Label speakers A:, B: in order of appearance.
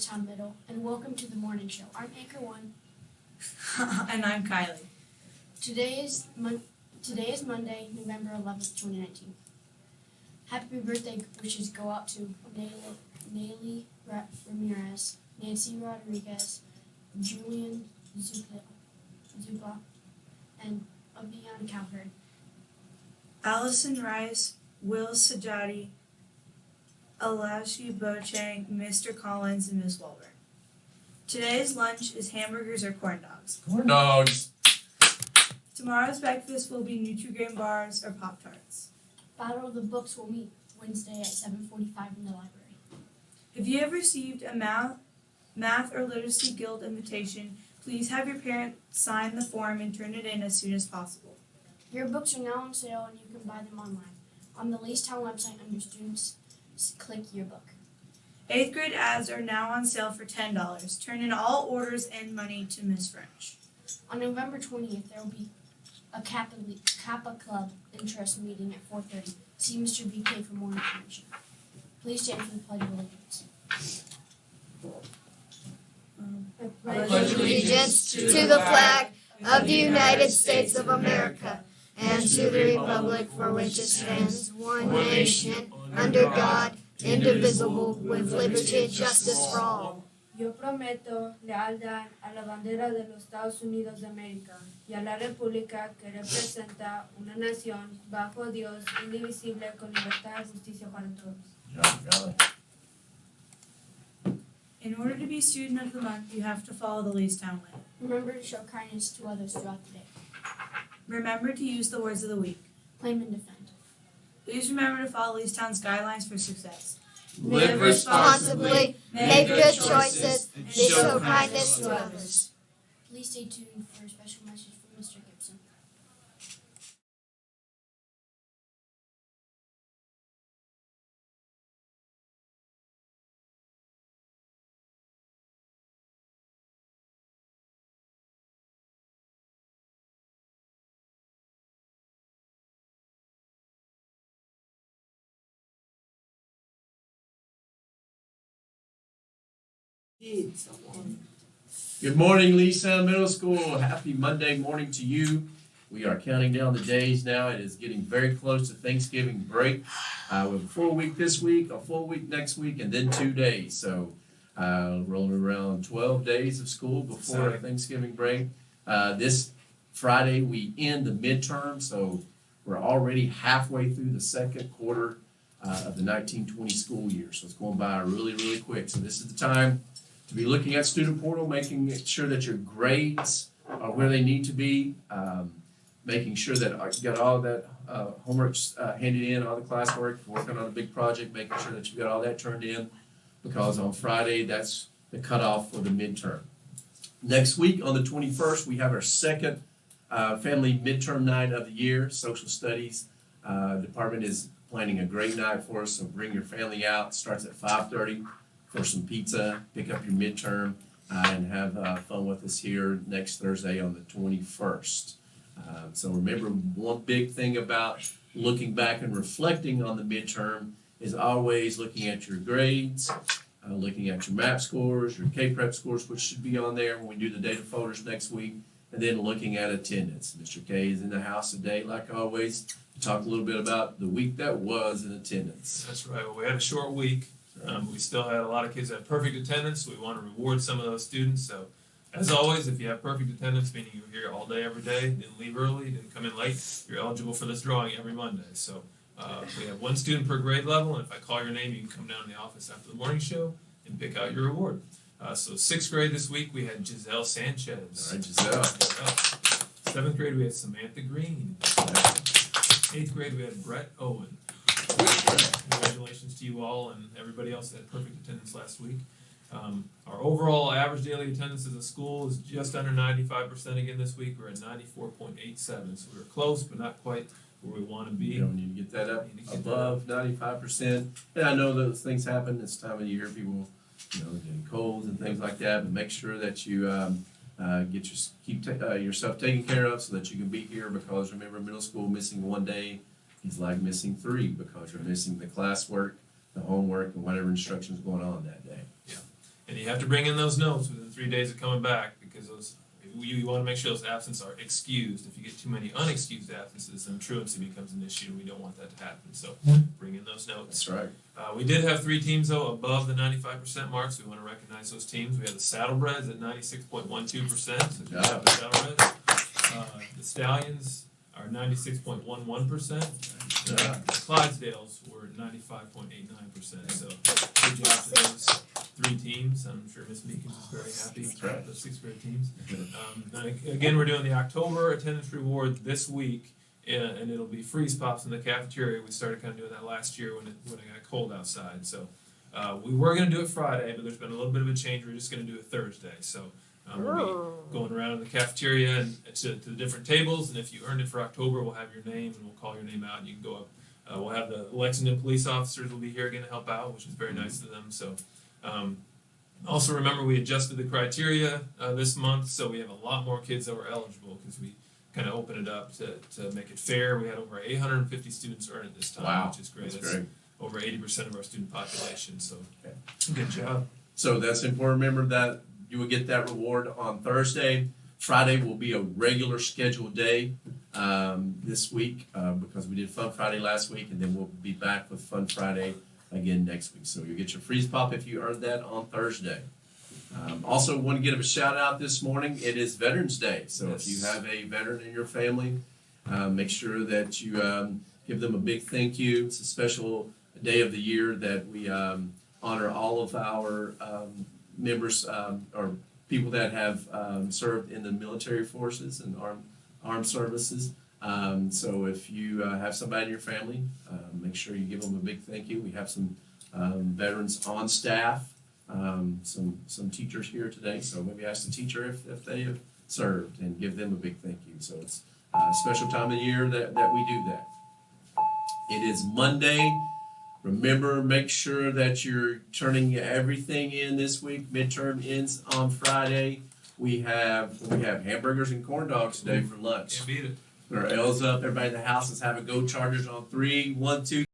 A: Leestown Middle, and welcome to the morning show. I'm Anchor 1.
B: And I'm Kylie.
A: Today is Monday, November 11th, 2019. Happy birthday wishes go out to Nayeli Ramirez, Nancy Rodriguez, Julian Zupla, and Avian Cowherd.
B: Allison Rice, Will Sajati, Alashi Bochang, Mr. Collins, and Miss Walburn. Today's lunch is hamburgers or corn dogs.
C: Corn dogs.
B: Tomorrow's breakfast will be Nutri-Grain bars or Pop-Tarts.
A: Battle of the Books will meet Wednesday at 7:45 in the library.
B: If you have received a Math or Literacy Guild invitation, please have your parent sign the form and turn it in as soon as possible.
A: Your books are now on sale and you can buy them online. On the Leestown website under Students, click Yearbook.
B: 8th grade ads are now on sale for $10. Turn in all orders and money to Miss French.
A: On November 20th, there will be a Kappa Club interest meeting at 4:30. See Mr. BK for more information. Please stand for the Pledge of Allegiance.
D: I pledge allegiance to the flag of the United States of America and to the republic for which it stands, one nation, under God, indivisible, with liberty and justice for all.
E: Yo prometo lealtad a la bandera de los Estados Unidos de América y a la república que representa una nación bajo Dios indivisible con libertad y justicia para todos.
B: In order to be Student of the Month, you have to follow the Leestown way.
A: Remember to show kindness to others throughout the day.
B: Remember to use the words of the week.
A: Claim and defend.
B: Please remember to follow Leestown's guidelines for success.
D: Live responsibly, make good choices, and show kindness to others.
A: Please stay tuned for a special message from Mr. Gibson.
C: Good morning, Leestown Middle School. Happy Monday morning to you. We are counting down the days now. It is getting very close to Thanksgiving break. We have a full week this week, a full week next week, and then 2 days. So rolling around 12 days of school before Thanksgiving break. This Friday we end the midterm, so we're already halfway through the second quarter of the 1920 school year. So it's going by really, really quick. So this is the time to be looking at Student Portal, making sure that your grades are where they need to be, making sure that you got all that homework handed in, all the classwork, working on a big project, making sure that you got all that turned in, because on Friday, that's the cutoff for the midterm. Next week, on the 21st, we have our second family midterm night of the year. Social Studies department is planning a great night for us, so bring your family out. It starts at 5:30 for some pizza, pick up your midterm, and have fun with us here next Thursday on the 21st. So remember, one big thing about looking back and reflecting on the midterm is always looking at your grades, looking at your MAP scores, your K-Prep scores, which should be on there when we do the data folders next week, and then looking at attendance. Mr. K is in the house today, like always, to talk a little bit about the week that was in attendance.
F: That's right. Well, we had a short week. We still had a lot of kids that had perfect attendance, so we want to reward some of those students. So, as always, if you have perfect attendance, meaning you were here all day, every day, didn't leave early, didn't come in late, you're eligible for this drawing every Monday. So, we have one student per grade level, and if I call your name, you can come down to the office after the morning show and pick out your reward. So 6th grade this week, we had Giselle Sanchez.
C: All right, Giselle.
F: 7th grade, we had Samantha Green. 8th grade, we had Brett Owen. Congratulations to you all and everybody else that had perfect attendance last week. Our overall average daily attendance as a school is just under 95% again this week. We're at 94.87, so we were close, but not quite where we want to be.
C: You don't need to get that up above 95%. And I know those things happen this time of year. People, getting colds and things like that. But make sure that you keep yourself taken care of so that you can be here. Because remember, middle school missing 1 day is like missing 3 because you're missing the classwork, the homework, and whatever instruction is going on that day.
F: Yeah. And you you have to bring in those notes within 3 days of coming back because you want to make sure those absences are excused. If you get too many unexcused absences, then truancy becomes an issue. We don't want that to happen. So bring in those notes.
C: That's right.
F: We did have 3 teams though above the 95% mark, so we want to recognize those teams. We had the Saddlebreds at 96.12%. So good job, the Saddlebreds. The Stallions are 96.11%. The Clydesdales were 95.89%. So good job to those 3 teams. I'm sure Miss Meekins is very happy with those 6th grade teams. Again, we're doing the October attendance reward this week, and it'll be freeze pops in the cafeteria. We started kind of doing that last year when it got cold outside. So we were going to do it Friday, but there's been a little bit of a change. We're just going to do it Thursday. So we'll be going around in the cafeteria and to the different tables, and if you earned it for October, we'll have your name and we'll call your name out and you can go up. We'll have the Lexington police officers will be here again to help out, which is very nice of them. So also remember we adjusted the criteria this month, so we have a lot more kids that were eligible because we kind of opened it up to make it fair. We had over 850 students earn it this time,
C: Wow.
F: which is great.
C: That's great.
F: Over 80% of our student population, so good job.
C: So that's important. Remember that you will get that reward on Thursday. Friday will be a regular scheduled day this week because we did Fun Friday last week, and then we'll be back with Fun Friday again next week. So you'll get your freeze pop if you earned that on Thursday. Also want to give a shout out this morning. It is Veterans Day. So if you have a veteran in your family, make sure that you give them a big thank you. It's a special day of the year that we honor all of our members or people that have served in the military forces and armed services. So if you have somebody in your family, make sure you give them a big thank you. We have some veterans on staff, some teachers here today. So maybe ask the teacher if they have served and give them a big thank you. So it's a special time of year that we do that. It is Monday. Remember, make sure that you're turning everything in this week. Midterm ends on Friday. We have hamburgers and corn dogs today for lunch.
F: Can't beat it.
C: Our L's up. Everybody in the house is having Go Chargers on 3, 1, 2.